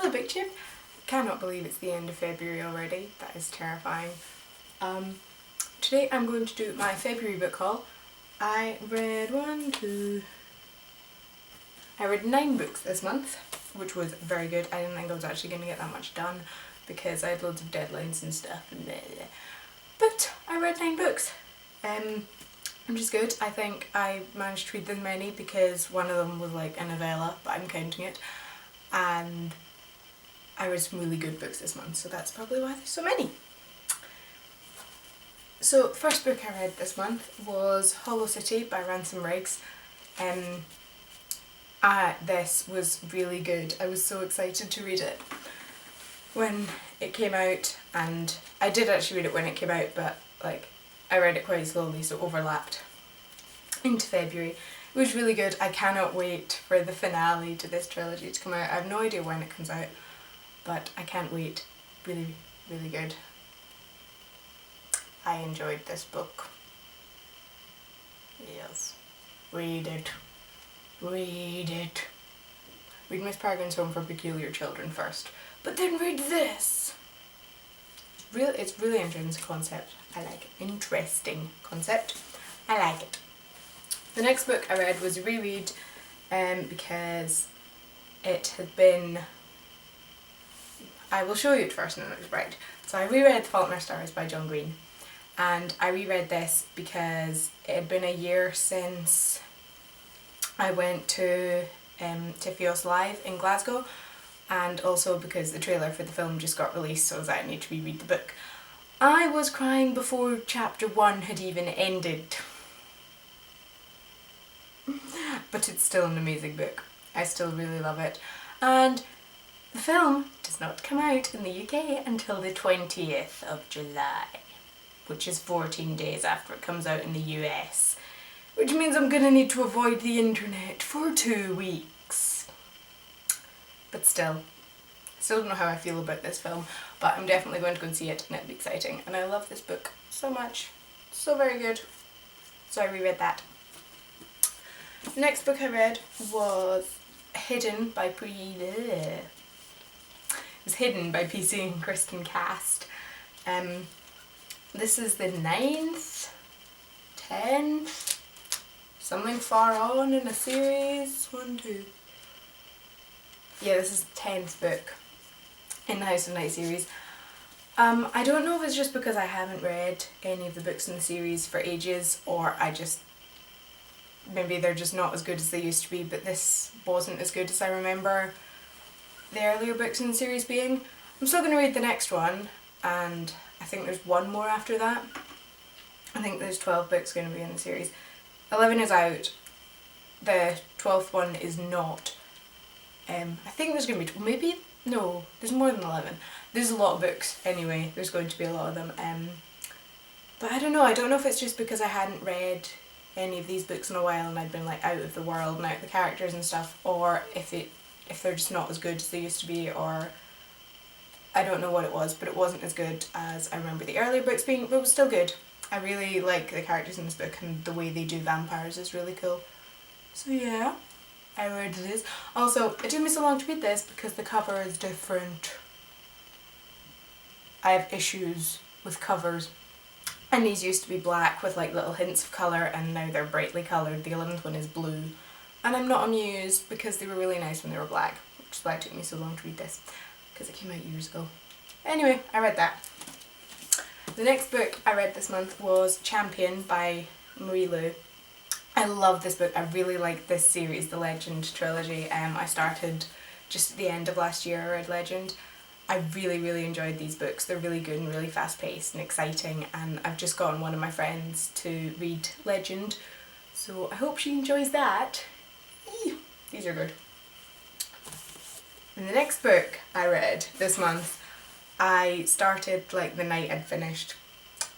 Hello Big Chip! Cannot believe it's the end of February already. That is terrifying. Today I'm going to do my February book haul. I read 9 books this month, which was very good. I didn't think I was actually going to get that much done because I had loads of deadlines and stuff. But I read 9 books, which is good. I think I managed to read this many because one of them was like a novella, but I'm counting it. And I read some really good books this month, so that's probably why there's so many. So the first book I read this month was Hollow City by Ransom Riggs. This was really good. I was so excited to read it when it came out, and I did actually read it when it came out, but like I read it quite slowly, so it overlapped into February. It was really good. I cannot wait for the finale to this trilogy to come out. I have no idea when it comes out, but I can't wait. Really, really good. I enjoyed this book. Yes. Read it. Read it. Read Miss Peregrine's Home for Peculiar Children first, but then read this. It's really interesting concept. I like it. Interesting concept. I like it. The next book I read was a reread because it had been... I will show you it first and then it was right. So I reread The Fault in Our Stars by John Green, and I reread this because it had been a year since I went to Tiffios Live in Glasgow, and also because the trailer for the film just got released, so I was like, I need to reread the book. I was crying before chapter 1 had even ended. But it's still an amazing book. I still really love it. And the film does not come out in the UK until the 20th of July, which is 14 days after it comes out in the US, which means I'm gonna need to avoid the internet for 2 weeks. But still don't know how I feel about this film, but I'm definitely going to go and see it, and it'll be exciting. And I love this book so much. So very good. So I reread that. The next book I read was Hidden by PC and Kristen Cast. This is the 9th, 10th, something far on in a series. 1, 2. Yeah, this is the 10th book in the House of Night series. I don't know if it's just because I haven't read any of the books in the series for ages, or maybe they're just not as good as they used to be, but this wasn't as good as I remember the earlier books in the series being. I'm still going to read the next one, and I think there's one more after that. I think there's 12 books going to be in the series. 11 is out. The 12th one is not. I think there's going to be... No, there's more than 11. There's a lot of books anyway. There's going to be a lot of them. But I don't know. I don't know if it's just because I hadn't read any of these books in a while and I'd been like out of the world and out of the characters and stuff, or if they're just not as good as they used to be, or I don't know what it was, but it wasn't as good as I remember the earlier books being, but it was still good. I really like the characters in this book, and the way they do vampires is really cool. So yeah, I read this. Also, it took me so long to read this because the cover is different. I have issues with covers. And these used to be black with like little hints of colour, and now they're brightly coloured. The 11th one is blue. And I'm not amused because they were really nice when they were black, which is why it took me so long to read this, because it came out years ago. Anyway, I read that. The next book I read this month was Champion by Marie Lu. I love this book. I really like this series, the Legend trilogy. I started just at the end of last year. I read Legend. I really, really enjoyed these books. They're really good and really fast paced and exciting, and I've just gotten one of my friends to read Legend, so I hope she enjoys that. These are good. And the next book I read this month, I started like the night I'd finished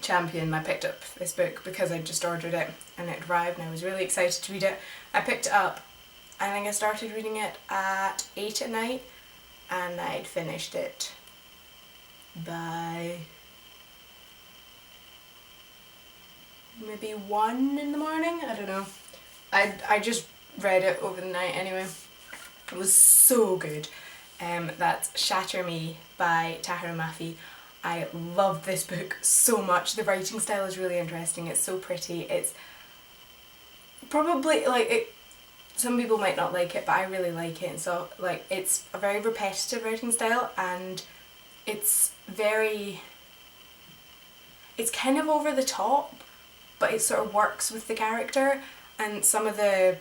Champion. I picked up this book because I'd just ordered it and it arrived and I was really excited to read it. I picked it up, I think I started reading it at 8 at night, and I'd finished it by maybe 1 in the morning, I don't know. I just read it over the night anyway. It was so good. That's Shatter Me by Tahira Mafi. I love this book so much. The writing style is really interesting. It's so pretty. It's probably like it. Some people might not like it, but I really like it. And so like it's a very repetitive writing style, and it's kind of over the top, but it sort of works with the character. And some of the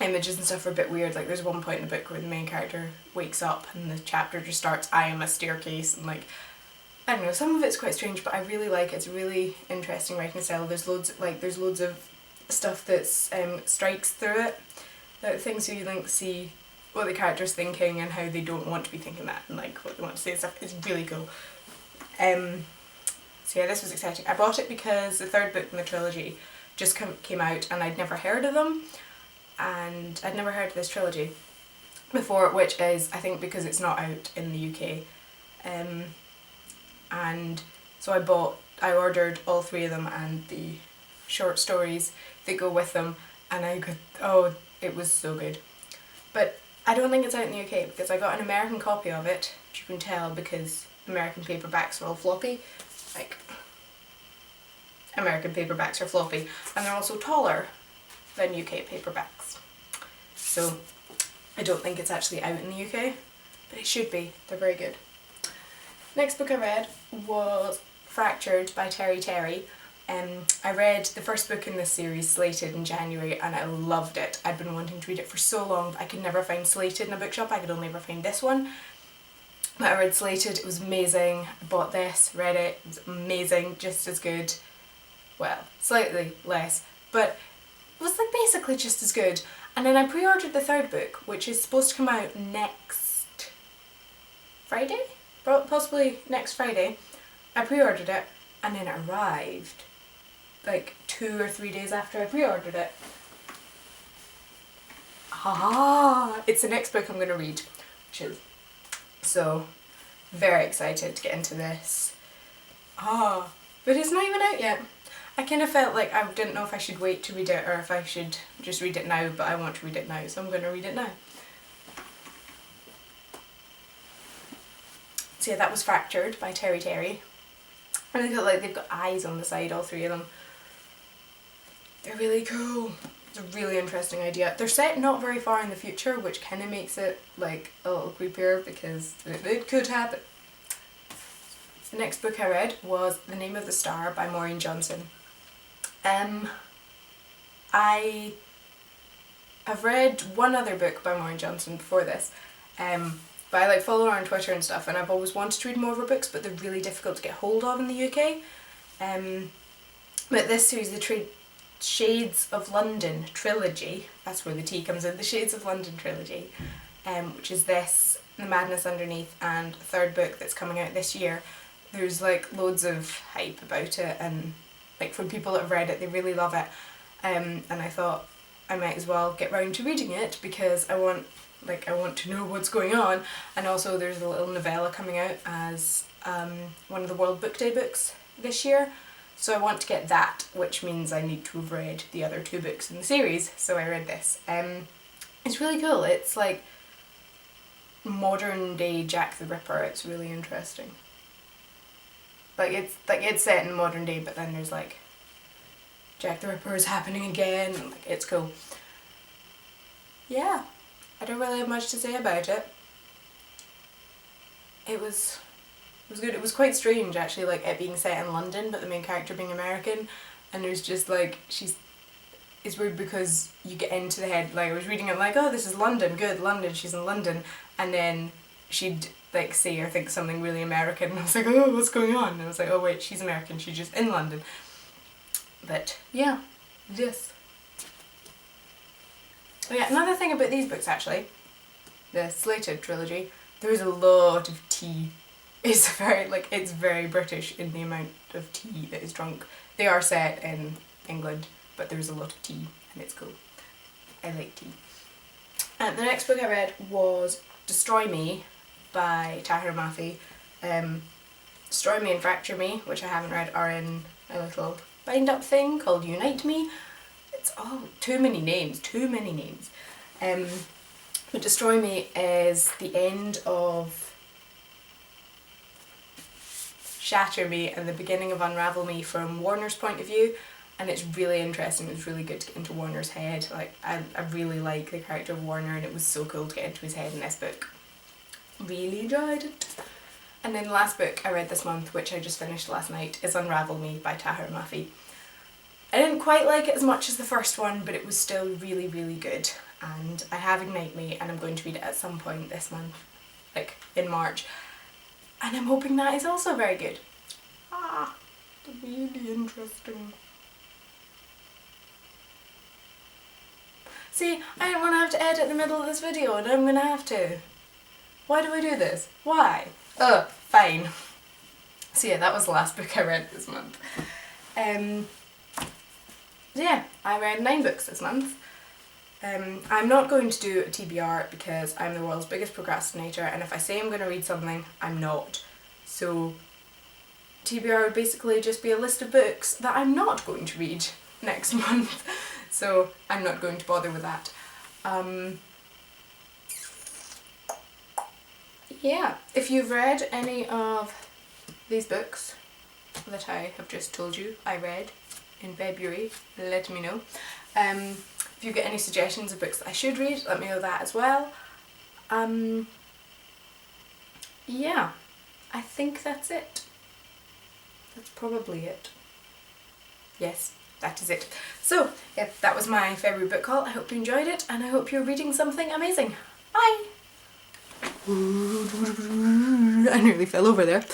images and stuff are a bit weird. Like there's one point in the book where the main character wakes up and the chapter just starts, I am a staircase, and like, I don't know, some of it's quite strange, but I really like it. It's a really interesting writing style. There's loads of stuff that's strikes through it, like things you like see what the character's thinking and how they don't want to be thinking that, and like what they want to say and stuff. It's really cool. So yeah, this was exciting. I bought it because the third book in the trilogy just came out, and I'd never heard of them, and I'd never heard of this trilogy before, which is, I think, because it's not out in the UK. And so I ordered all 3 of them and the short stories that go with them, and it was so good. But I don't think it's out in the UK because I got an American copy of it, which you can tell because American paperbacks are all floppy. Like, American paperbacks are floppy, and they're also taller than UK paperbacks. So I don't think it's actually out in the UK, but it should be. They're very good. Next book I read was Fractured by Terry Terry. I read the first book in this series, Slated, in January, and I loved it. I'd been wanting to read it for so long, but I could never find Slated in a bookshop. I could only ever find this one. But I read Slated, it was amazing. I bought this, read it, it was amazing, just as good. Well, slightly less, but it was like basically just as good. And then I pre-ordered the third book, which is supposed to come out next Friday? Possibly next Friday. I pre-ordered it, and then it arrived like 2 or 3 days after I pre-ordered it. It's the next book I'm going to read, which is so very excited to get into this. But it's not even out yet. I kind of felt like I didn't know if I should wait to read it or if I should just read it now, but I want to read it now, so I'm going to read it now. So yeah, that was Fractured by Terry Terry. And they've got eyes on the side, all 3 of them. They're really cool. It's a really interesting idea. They're set not very far in the future, which kind of makes it like a little creepier because it could happen. The next book I read was The Name of the Star by Maureen Johnson. I have read one other book by Maureen Johnson before this, but I follow her on Twitter and stuff, and I've always wanted to read more of her books, but they're really difficult to get hold of in the UK. But this series, the Shades of London trilogy, that's where the T comes in, the Shades of London trilogy, which is this, The Madness Underneath, and a third book that's coming out this year. There's loads of hype about it, and from people that have read it, they really love it. And I thought I might as well get round to reading it because I want to know what's going on. And also there's a little novella coming out as one of the World Book Day books this year. So I want to get that, which means I need to have read the other 2 books in the series. So I read this. It's really cool. It's like modern day Jack the Ripper. It's really interesting. It's set in modern day, but then there's Jack the Ripper is happening again, and it's cool. Yeah, I don't really have much to say about it. It was good. It was quite strange actually, it being set in London but the main character being American, and there's just it's weird because you get into the head, I was reading it oh, this is London, good, London, she's in London, and then she'd say or think something really American, and I was oh, what's going on? And I was oh wait, she's American, she's just in London. But yeah, yes. Oh yeah, another thing about these books actually, the Slated trilogy, there's a lot of tea. It's very British in the amount of tea that is drunk. They are set in England, but there's a lot of tea, and it's cool. I like tea. The next book I read was Destroy Me by Tahira Mafi. Destroy Me and Fracture Me, which I haven't read, are in a little bind up thing called Unite Me. It's too many names. But Destroy Me is the end of Shatter Me and the beginning of Unravel Me from Warner's point of view, and it's really interesting. It's really good to get into Warner's head. Like, I really like the character of Warner, and it was so cool to get into his head in this book. Really enjoyed it. And then the last book I read this month, which I just finished last night, is Unravel Me by Tahir Mafi. I didn't quite like it as much as the first one, but it was still really, really good. And I have Ignite Me, and I'm going to read it at some point this month, like in March. And I'm hoping that is also very good. Really interesting. See, I didn't want to have to edit the middle of this video, and I'm going to have to. Why do I do this? Why? Fine. So yeah, that was the last book I read this month. Yeah, I read 9 books this month. I'm not going to do a TBR because I'm the world's biggest procrastinator, and if I say I'm going to read something, I'm not. So TBR would basically just be a list of books that I'm not going to read next month. So I'm not going to bother with that. Yeah, if you've read any of these books that I have just told you I read in February, let me know. If you get any suggestions of books that I should read, let me know that as well. Yeah, I think that's it. That's probably it. Yes, that is it. So, yeah, that was my February book haul. I hope you enjoyed it, and I hope you're reading something amazing. Bye! I nearly fell over there.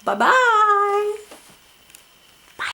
Bye-bye!